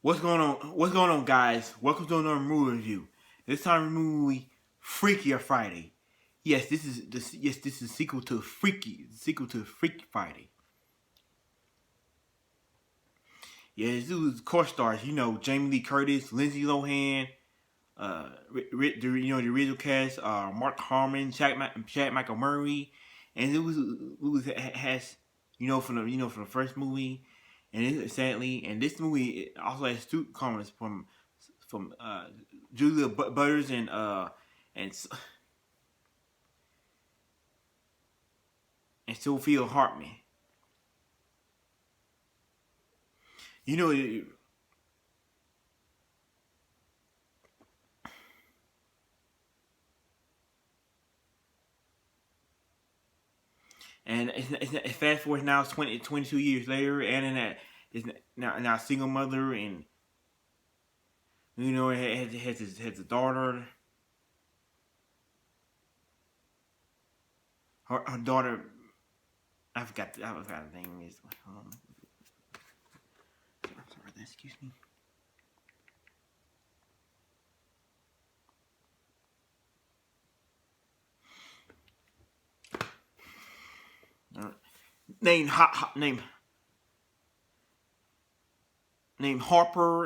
What's going on? What's going on, guys? Welcome to another movie review. This time, movie Freakier Friday. Yes, this is sequel to Freaky Friday. Yeah, this was core stars. Jamie Lee Curtis, Lindsay Lohan, the original cast, Mark Harmon, Chad Michael Murray, and has from the first movie, and sadly, and this movie it also has two comments from Julia Butters and and Sophia Hartman. You know, and it's fast forward now 22 years later, and is now a single mother, and has a daughter. Her daughter, I forgot the name is. Sorry, excuse me. Named Harper,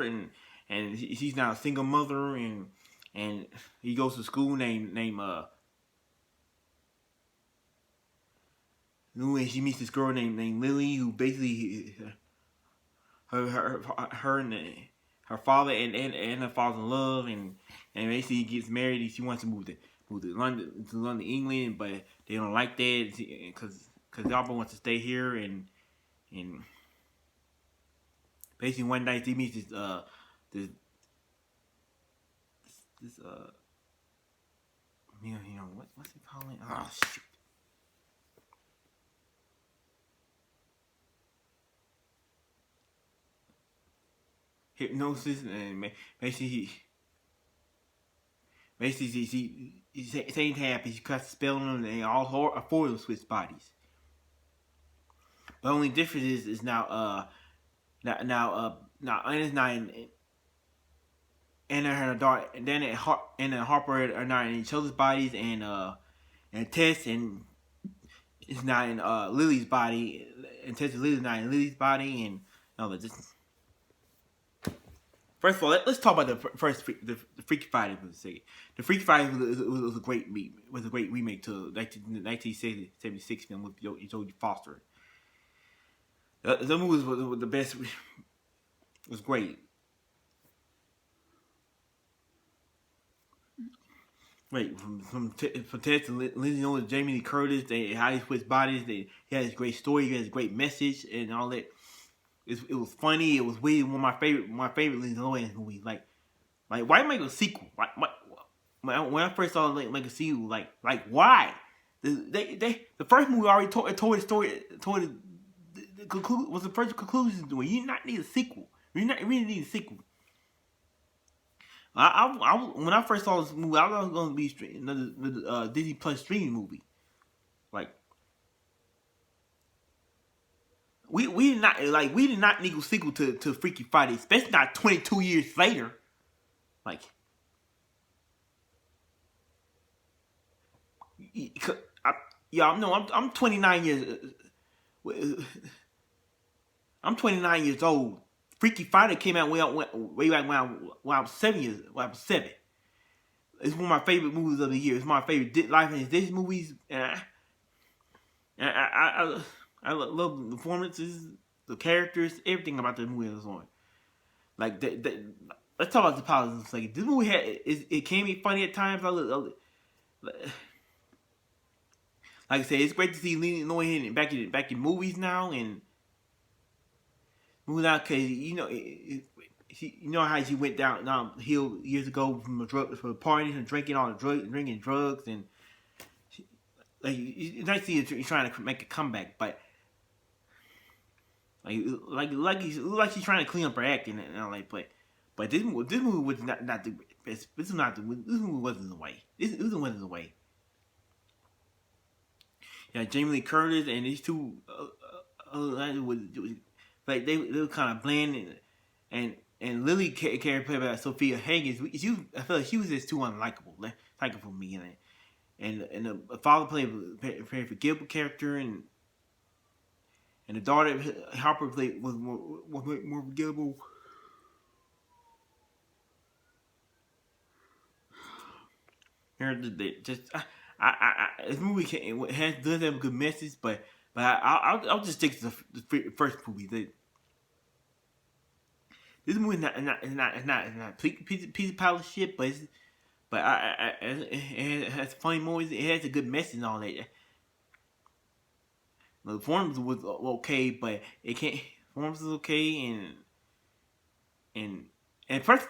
and she's now a single mother, and he goes to school named and she meets this girl named Lily, who basically her and her father and her father in love, and basically gets married. She wants to move to London, England, but they don't like that because Alba wants to stay here, and basically one night they meet this what's it calling? Oh shoot. Hypnosis, and basically he ain't happy. She cuts a spell on them, and all four of them switch bodies. The only difference is now Anna's not in, and her daughter, and then Harper are not in each other's bodies, and Tess and is not in Lily's body, and Tess and Lily's not in Lily's body, and no, just. First of all, let's talk about the Freaky Friday for a second. The Freaky Friday was a great remake to 1976 film with Jodie Foster. The movie was the best. Was great. Wait, from Ted to Lindsay, Jamie Lee Curtis, how he switched bodies. He had this great story. He had a great message and all that. It was funny. It was weird. One of my favorite Lindsay Lohan movies. Like why make a sequel? When I first saw like a sequel, like why? The first movie already told the story, the conclusion was the first conclusion to it. You not need a sequel. You really need a sequel. When I first saw this movie, I thought it was going to be another Disney Plus streaming movie. Like we did not need a sequel to Freaky Friday, especially not 22 years later. Like I'm 29 years. I'm 29 years old. Freaky Friday came out way back when I was 7 years. When I was 7. It's one of my favorite movies of the year. It's my favorite life and Disney movies, and I love the performances, the characters, everything about the movie is on. Like let's talk about the positives for a second. This movie it can be funny at times. Like I said, it's great to see Lindsay Lohan back in movies now, and moving out because how she went downhill years ago from partying and drinking drugs, and it's nice to see her trying to make a comeback, but like she's trying to clean up her acting and all that, but this movie was not the best. This movie wasn't the way. This wasn't the way. Yeah, Jamie Lee Curtis and these two was like they were kind of bland, and and Lily character played by Sophia Hagen, I feel like she was just too unlikable, like for me, and the father played a very forgettable character, and the daughter Harper played was more forgettable. Just this movie does have a good message, but I'll just stick to the first movie. This movie is not piece of pile of shit, but it has funny moments. It has a good message and all that. The performance was okay, but it can't. Performance was okay, and first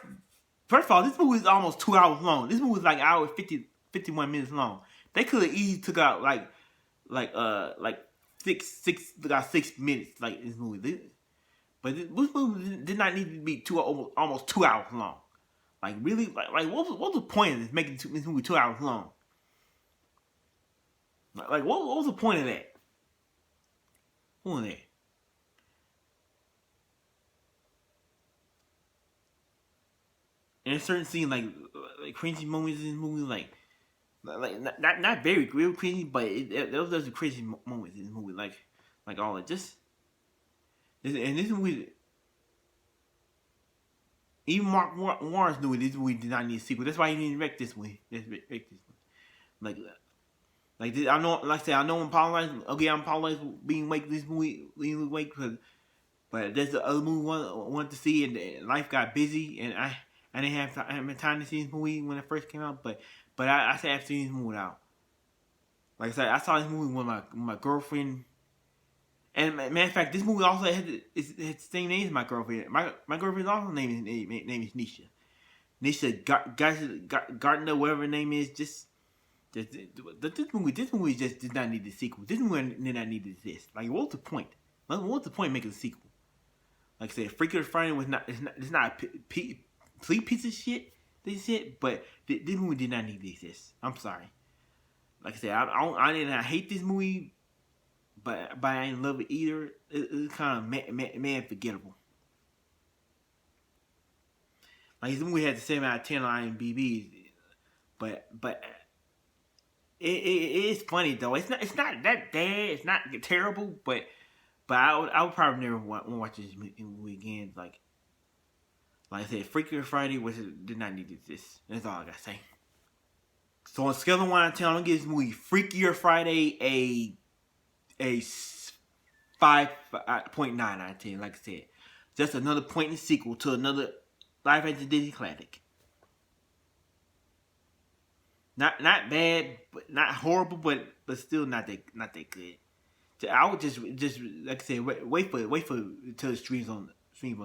of all, this movie is almost 2 hours long. This movie is like hour 51 minutes long. They could have easily took out like 6 minutes like this movie. But this movie did not need to be almost 2 hours long. Like really, like what was the point of this making this movie 2 hours long? Like what was the point of that? What was that? And a certain scene like cringy moments in this movie, like not very real cringy, but there was a cringy moments in this movie, like all it just. And this movie, even Mark Warren knew this movie did not need a sequel. That's why he didn't direct this movie. Like this, I know, like I said, I know I'm apologizing. Okay, I'm apologizing being late this movie, being late but there's the other movie I wanted to see, and life got busy, and I didn't have time to see this movie when it first came out. But I said I've seen this movie out. Like I said, I saw this movie with my girlfriend. And matter of fact, this movie also had the same name as my girlfriend. My girlfriend's also name is Nisha. Nisha Gardner, whatever her name is. This movie just did not need the sequel. This movie did not need to exist. Like, what's the point? What's the point of making a sequel? Like I said, Freakier Friday it's not a complete piece of shit. But this movie did not need to exist. I'm sorry. Like I said, I did not hate this movie. But I ain't love it either. It's kind of man forgettable. Like this movie had the 7 out of 10 on IMDb, but it is funny though. It's not that bad. It's not terrible, but I would probably never want to watch this movie again. Like I said, Freakier Friday did not need to exist. That's all I gotta say. So on a scale of 1 out of 10, I'm gonna give this movie Freakier Friday a 5.9 out of 10, like I said. Just another point in the sequel to another live action Disney classic. Not bad, but not horrible, but still not that good. I would just like I said, wait for it till it streams on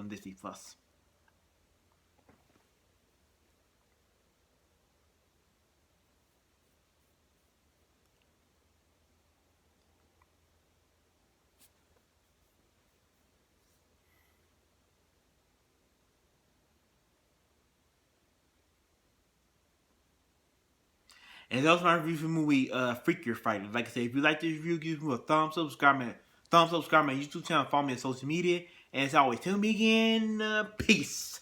Disney Plus. And that was my review for the movie Freakier Friday. Like I said, if you like this review, give me a thumbs up, subscribe my YouTube channel, follow me on social media, and as always, tell me again, peace.